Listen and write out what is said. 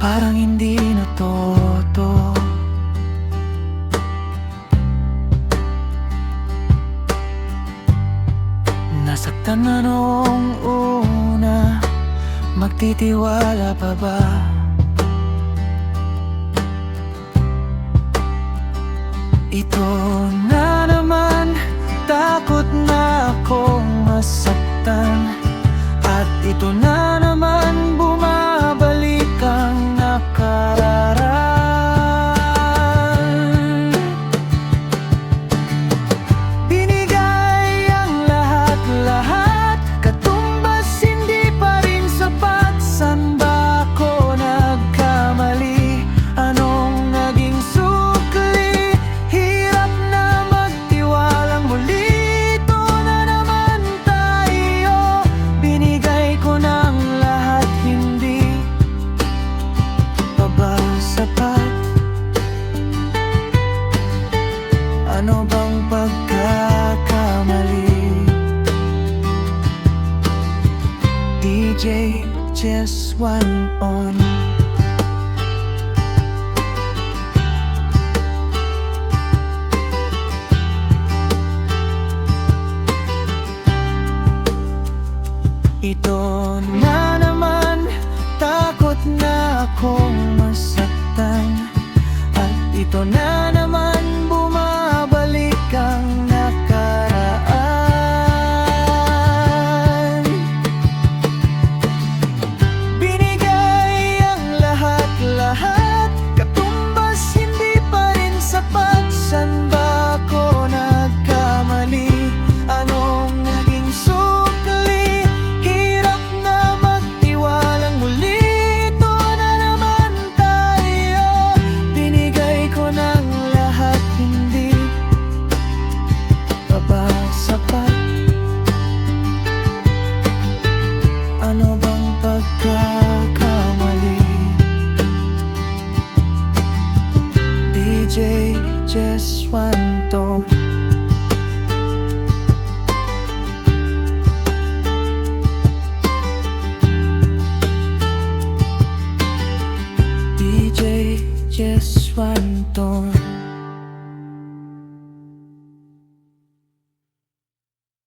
parang hindi natuto. Nasaktan na noong una, magtitiwala pa ba? Ito na naman, takot na akong masaktan. At ito na naman, bumabalik ang nakaraan. Binigay ang lahat-lahat, katumbas hindi pa rin sapat. San ba ako nagkamali? Anong naging sukli? Hirap na magtiwalang muli. Ito na naman tayo. Binigay ko ng lahat, hindi pa ba sapat? Ano bang pagkakamali? DJ just one on. Ito na naman, takot na akong masaktan. At ito na naman, bumabalik ang nakaraan. Binigay ang lahat-lahat, katumbas hindi pa rin sapat. San ba ako nagkamali? Anong naging sukli? Hirap na magtiwalang muli. Ito na naman tayo. Binigay ko ng lahat, hindi pa ba sapat? Ano bang pagkakamali? DJ just one tone. DJ just one tone.